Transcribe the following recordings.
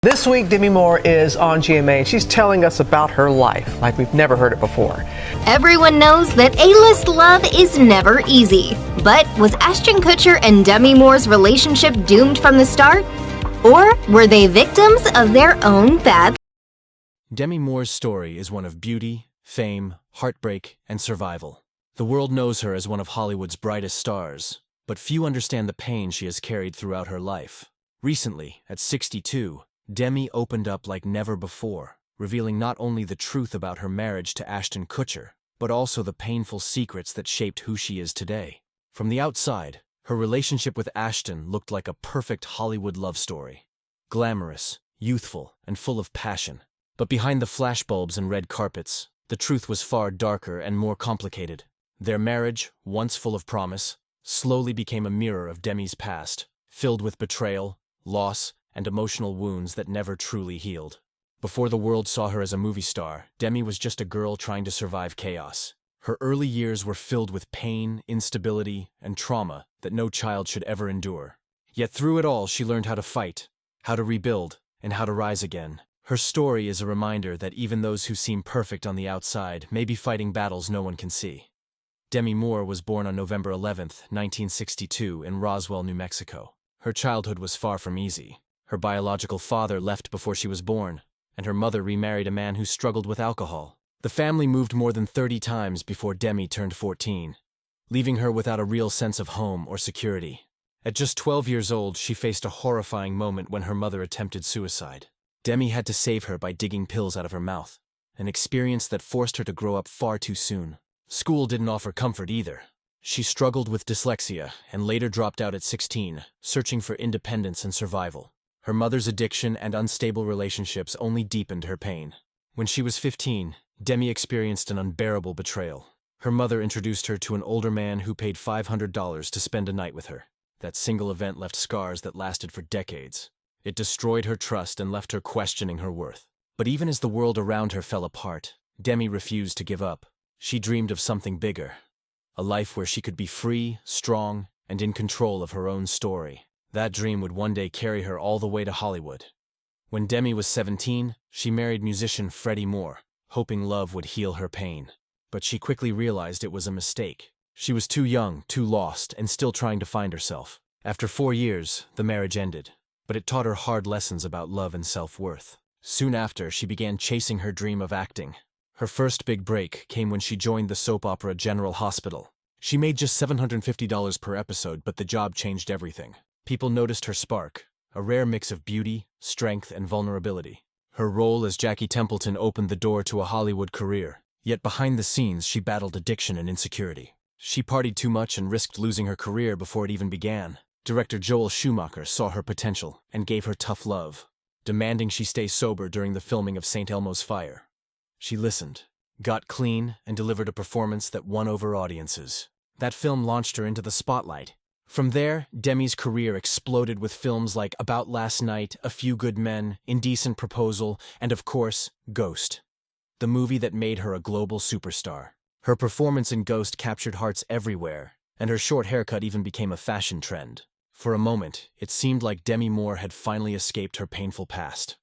This week, Demi Moore is on GMA, and she's telling us about her life like we've never heard it before. Everyone knows that A-list love is never easy. But was Ashton Kutcher and Demi Moore's relationship doomed from the start? Or were they victims of their own bad? Demi Moore's story is one of beauty, fame, heartbreak, and survival. The world knows her as one of Hollywood's brightest stars, but few understand the pain she has carried throughout her life. Recently, at 62, Demi opened up like never before, revealing not only the truth about her marriage to Ashton Kutcher, but also the painful secrets that shaped who she is today. From the outside, her relationship with Ashton looked like a perfect Hollywood love story. Glamorous, youthful, and full of passion. But behind the flashbulbs and red carpets, the truth was far darker and more complicated. Their marriage, once full of promise, slowly became a mirror of Demi's past, filled with betrayal, loss, and emotional wounds that never truly healed. Before the world saw her as a movie star, Demi was just a girl trying to survive chaos. Her early years were filled with pain, instability, and trauma that no child should ever endure. Yet through it all, she learned how to fight, how to rebuild, and how to rise again. Her story is a reminder that even those who seem perfect on the outside may be fighting battles no one can see. Demi Moore was born on November 11, 1962, in Roswell, New Mexico. Her childhood was far from easy. Her biological father left before she was born, and her mother remarried a man who struggled with alcohol. The family moved more than 30 times before Demi turned 14, leaving her without a real sense of home or security. At just 12 years old, she faced a horrifying moment when her mother attempted suicide. Demi had to save her by digging pills out of her mouth, an experience that forced her to grow up far too soon. School didn't offer comfort either. She struggled with dyslexia and later dropped out at 16, searching for independence and survival. Her mother's addiction and unstable relationships only deepened her pain. When she was 15, Demi experienced an unbearable betrayal. Her mother introduced her to an older man who paid $500 to spend a night with her. That single event left scars that lasted for decades. It destroyed her trust and left her questioning her worth. But even as the world around her fell apart, Demi refused to give up. She dreamed of something bigger. A life where she could be free, strong, and in control of her own story. That dream would one day carry her all the way to Hollywood. When Demi was 17, she married musician Freddie Moore, hoping love would heal her pain. But she quickly realized it was a mistake. She was too young, too lost, and still trying to find herself. After 4 years, the marriage ended, but it taught her hard lessons about love and self-worth. Soon after, she began chasing her dream of acting. Her first big break came when she joined the soap opera General Hospital. She made just $750 per episode, but the job changed everything. People noticed her spark, a rare mix of beauty, strength, and vulnerability. Her role as Jackie Templeton opened the door to a Hollywood career, yet behind the scenes she battled addiction and insecurity. She partied too much and risked losing her career before it even began. Director Joel Schumacher saw her potential and gave her tough love, demanding she stay sober during the filming of St. Elmo's Fire. She listened, got clean, and delivered a performance that won over audiences. That film launched her into the spotlight. From there, Demi's career exploded with films like About Last Night, A Few Good Men, Indecent Proposal, and of course, Ghost, the movie that made her a global superstar. Her performance in Ghost captured hearts everywhere, and her short haircut even became a fashion trend. For a moment, it seemed like Demi Moore had finally escaped her painful past.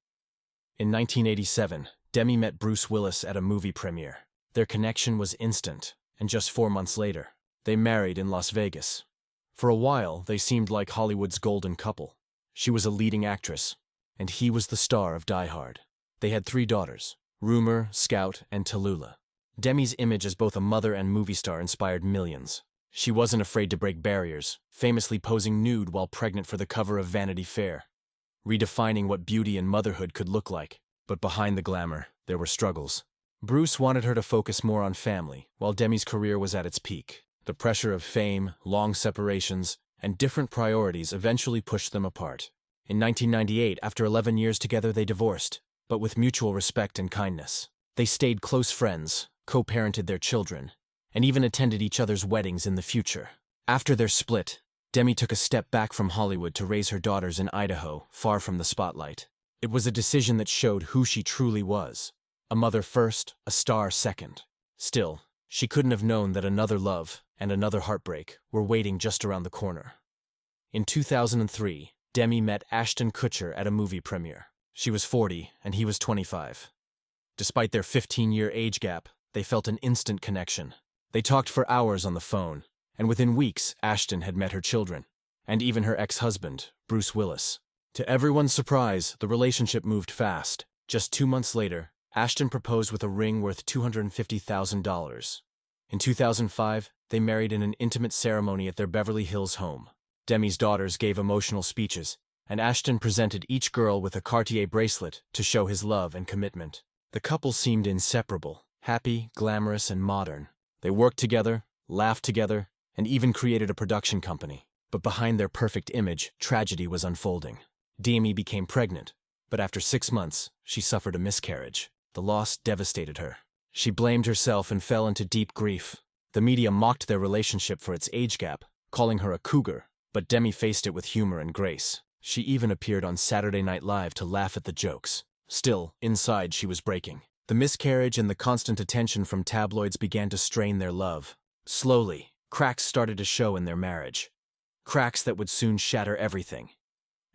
In 1987, Demi met Bruce Willis at a movie premiere. Their connection was instant, and just 4 months later, they married in Las Vegas. For a while, they seemed like Hollywood's golden couple. She was a leading actress, and he was the star of Die Hard. They had 3 daughters, Rumor, Scout, and Tallulah. Demi's image as both a mother and movie star inspired millions. She wasn't afraid to break barriers, famously posing nude while pregnant for the cover of Vanity Fair, redefining what beauty and motherhood could look like. But behind the glamour, there were struggles. Bruce wanted her to focus more on family, while Demi's career was at its peak. The pressure of fame, long separations, and different priorities eventually pushed them apart. In 1998, after 11 years together, they divorced, but with mutual respect and kindness. They stayed close friends, co-parented their children, and even attended each other's weddings in the future. After their split, Demi took a step back from Hollywood to raise her daughters in Idaho, far from the spotlight. It was a decision that showed who she truly was. A mother first, a star second. Still, she couldn't have known that another love and another heartbreak were waiting just around the corner. In 2003, Demi met Ashton Kutcher at a movie premiere. She was 40 and he was 25. Despite their 15-year age gap, they felt an instant connection. They talked for hours on the phone, and within weeks, Ashton had met her children, and even her ex-husband, Bruce Willis. To everyone's surprise, the relationship moved fast. Just 2 months later, Ashton proposed with a ring worth $250,000. In 2005, they married in an intimate ceremony at their Beverly Hills home. Demi's daughters gave emotional speeches, and Ashton presented each girl with a Cartier bracelet to show his love and commitment. The couple seemed inseparable, happy, glamorous, and modern. They worked together, laughed together, and even created a production company. But behind their perfect image, tragedy was unfolding. Demi became pregnant, but after 6 months, she suffered a miscarriage. The loss devastated her. She blamed herself and fell into deep grief. The media mocked their relationship for its age gap, calling her a cougar, but Demi faced it with humor and grace. She even appeared on Saturday Night Live to laugh at the jokes. Still, inside she was breaking. The miscarriage and the constant attention from tabloids began to strain their love. Slowly, cracks started to show in their marriage. Cracks that would soon shatter everything.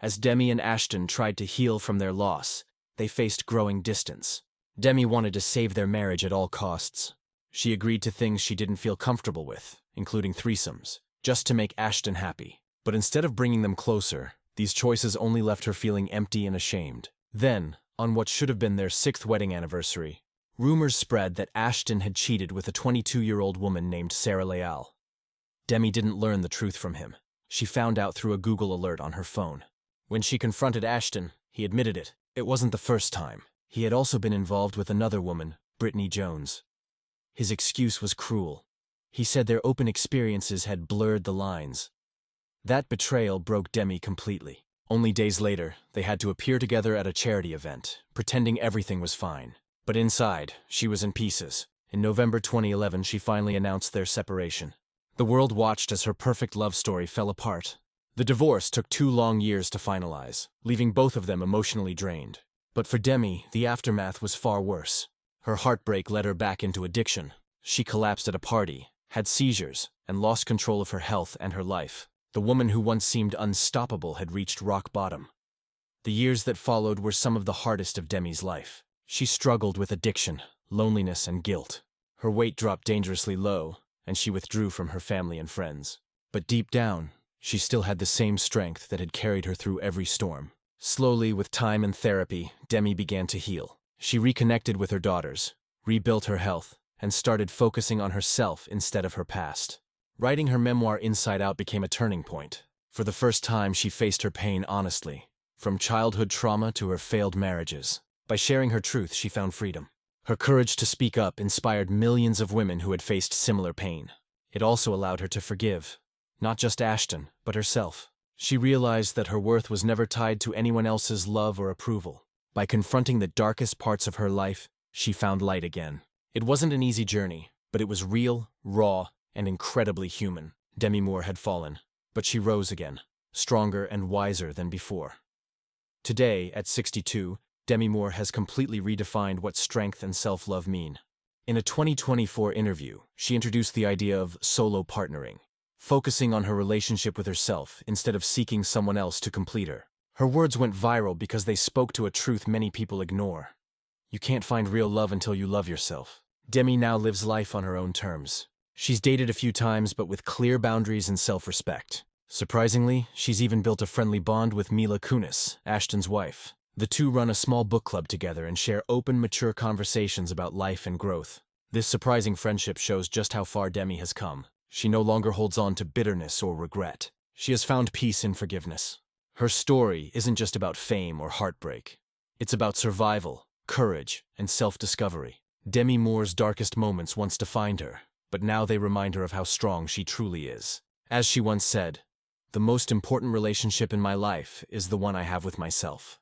As Demi and Ashton tried to heal from their loss, they faced growing distance. Demi wanted to save their marriage at all costs. She agreed to things she didn't feel comfortable with, including threesomes, just to make Ashton happy. But instead of bringing them closer, these choices only left her feeling empty and ashamed. Then, on what should have been their 6th wedding anniversary, rumors spread that Ashton had cheated with a 22-year-old woman named Sarah Leal. Demi didn't learn the truth from him. She found out through a Google alert on her phone. When she confronted Ashton, he admitted it. It wasn't the first time. He had also been involved with another woman, Brittany Jones. His excuse was cruel. He said their open experiences had blurred the lines. That betrayal broke Demi completely. Only days later, they had to appear together at a charity event, pretending everything was fine. But inside, she was in pieces. In November 2011, she finally announced their separation. The world watched as her perfect love story fell apart. The divorce took 2 long years to finalize, leaving both of them emotionally drained. But for Demi, the aftermath was far worse. Her heartbreak led her back into addiction. She collapsed at a party, had seizures, and lost control of her health and her life. The woman who once seemed unstoppable had reached rock bottom. The years that followed were some of the hardest of Demi's life. She struggled with addiction, loneliness, and guilt. Her weight dropped dangerously low, and she withdrew from her family and friends. But deep down, she still had the same strength that had carried her through every storm. Slowly, with time and therapy, Demi began to heal. She reconnected with her daughters, rebuilt her health, and started focusing on herself instead of her past. Writing her memoir Inside Out became a turning point. For the first time, she faced her pain honestly, from childhood trauma to her failed marriages. By sharing her truth, she found freedom. Her courage to speak up inspired millions of women who had faced similar pain. It also allowed her to forgive, not just Ashton, but herself. She realized that her worth was never tied to anyone else's love or approval. By confronting the darkest parts of her life, she found light again. It wasn't an easy journey, but it was real, raw, and incredibly human. Demi Moore had fallen, but she rose again, stronger and wiser than before. Today, at 62, Demi Moore has completely redefined what strength and self-love mean. In a 2024 interview, she introduced the idea of solo partnering, focusing on her relationship with herself instead of seeking someone else to complete her. Her words went viral because they spoke to a truth many people ignore. You can't find real love until you love yourself. Demi now lives life on her own terms. She's dated a few times, but with clear boundaries and self-respect. Surprisingly, she's even built a friendly bond with Mila Kunis, Ashton's wife. The two run a small book club together and share open, mature conversations about life and growth. This surprising friendship shows just how far Demi has come. She no longer holds on to bitterness or regret. She has found peace in forgiveness. Her story isn't just about fame or heartbreak. It's about survival, courage, and self-discovery. Demi Moore's darkest moments once defined her, but now they remind her of how strong she truly is. As she once said, "The most important relationship in my life is the one I have with myself."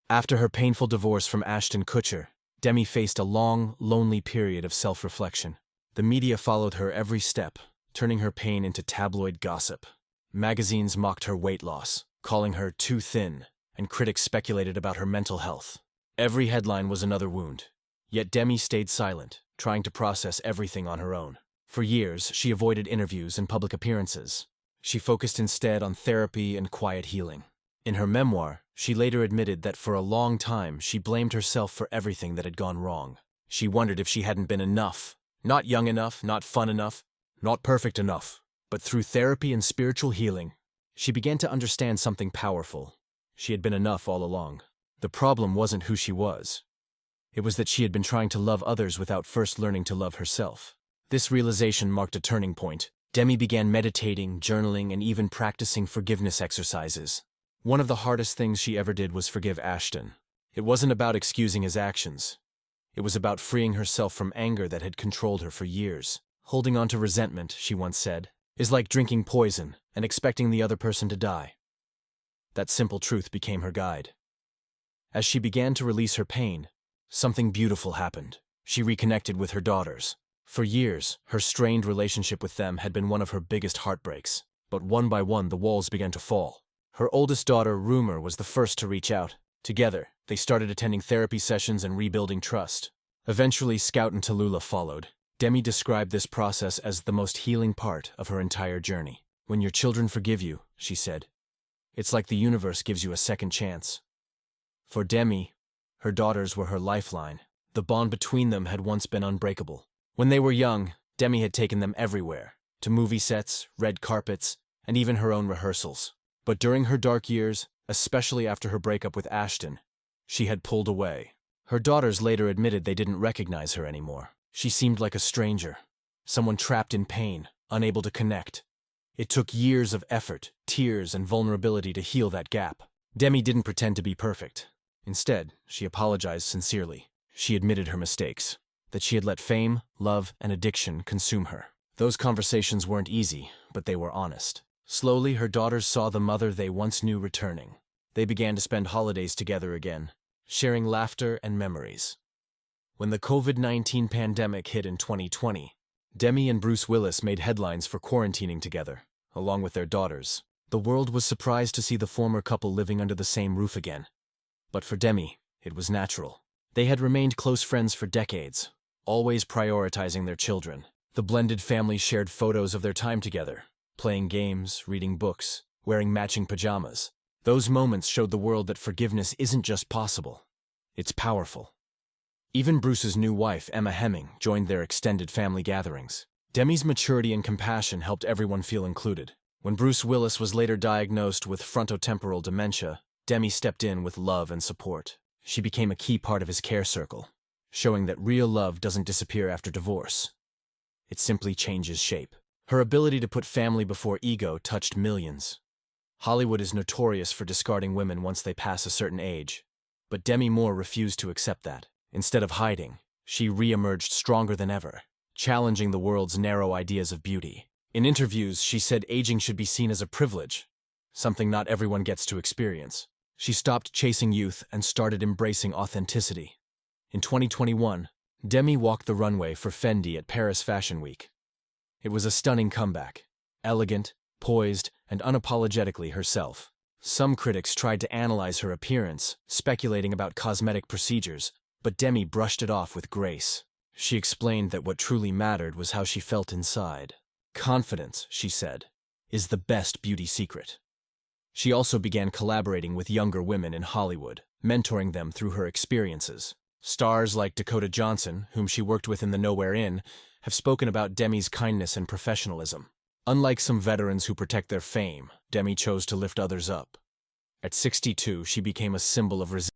After her painful divorce from Ashton Kutcher, Demi faced a long, lonely period of self-reflection. The media followed her every step, turning her pain into tabloid gossip. Magazines mocked her weight loss, calling her too thin, and critics speculated about her mental health. Every headline was another wound. Yet Demi stayed silent, trying to process everything on her own. For years, she avoided interviews and public appearances. She focused instead on therapy and quiet healing. In her memoir, She later admitted that for a long time she blamed herself for everything that had gone wrong. She wondered if she hadn't been enough. Not young enough, not fun enough, not perfect enough. But through therapy and spiritual healing, she began to understand something powerful. She had been enough all along. The problem wasn't who she was. It was that she had been trying to love others without first learning to love herself. This realization marked a turning point. Demi began meditating, journaling, and even practicing forgiveness exercises. One of the hardest things she ever did was forgive Ashton. It wasn't about excusing his actions. It was about freeing herself from anger that had controlled her for years. Holding on to resentment, she once said, is like drinking poison and expecting the other person to die. That simple truth became her guide. As she began to release her pain, something beautiful happened. She reconnected with her daughters. For years, her strained relationship with them had been one of her biggest heartbreaks. But one by one, the walls began to fall. Her oldest daughter, Rumor, was the first to reach out. Together, they started attending therapy sessions and rebuilding trust. Eventually, Scout and Tallulah followed. Demi described this process as the most healing part of her entire journey. When your children forgive you, she said, it's like the universe gives you a second chance. For Demi, her daughters were her lifeline. The bond between them had once been unbreakable. When they were young, Demi had taken them everywhere, to movie sets, red carpets, and even her own rehearsals. But during her dark years, especially after her breakup with Ashton, she had pulled away. Her daughters later admitted they didn't recognize her anymore. She seemed like a stranger, someone trapped in pain, unable to connect. It took years of effort, tears, and vulnerability to heal that gap. Demi didn't pretend to be perfect. Instead, she apologized sincerely. She admitted her mistakes, that she had let fame, love, and addiction consume her. Those conversations weren't easy, but they were honest. Slowly, her daughters saw the mother they once knew returning. They began to spend holidays together again, sharing laughter and memories. When the COVID-19 pandemic hit in 2020, Demi and Bruce Willis made headlines for quarantining together, along with their daughters. The world was surprised to see the former couple living under the same roof again. But for Demi, it was natural. They had remained close friends for decades, always prioritizing their children. The blended family shared photos of their time together, playing games, reading books, wearing matching pajamas. Those moments showed the world that forgiveness isn't just possible, it's powerful. Even Bruce's new wife, Emma Hemming, joined their extended family gatherings. Demi's maturity and compassion helped everyone feel included. When Bruce Willis was later diagnosed with frontotemporal dementia, Demi stepped in with love and support. She became a key part of his care circle, showing that real love doesn't disappear after divorce. It simply changes shape. Her ability to put family before ego touched millions. Hollywood is notorious for discarding women once they pass a certain age, but Demi Moore refused to accept that. Instead of hiding, she re-emerged stronger than ever, challenging the world's narrow ideas of beauty. In interviews, she said aging should be seen as a privilege, something not everyone gets to experience. She stopped chasing youth and started embracing authenticity. In 2021, Demi walked the runway for Fendi at Paris Fashion Week. It was a stunning comeback, elegant, poised, and unapologetically herself. Some critics tried to analyze her appearance, speculating about cosmetic procedures, but Demi brushed it off with grace. She explained that what truly mattered was how she felt inside. Confidence, she said, is the best beauty secret. She also began collaborating with younger women in Hollywood, mentoring them through her experiences. Stars like Dakota Johnson, whom she worked with in The Nowhere Inn, have spoken about Demi's kindness and professionalism. Unlike some veterans who protect their fame, Demi chose to lift others up. At 62, she became a symbol of resilience.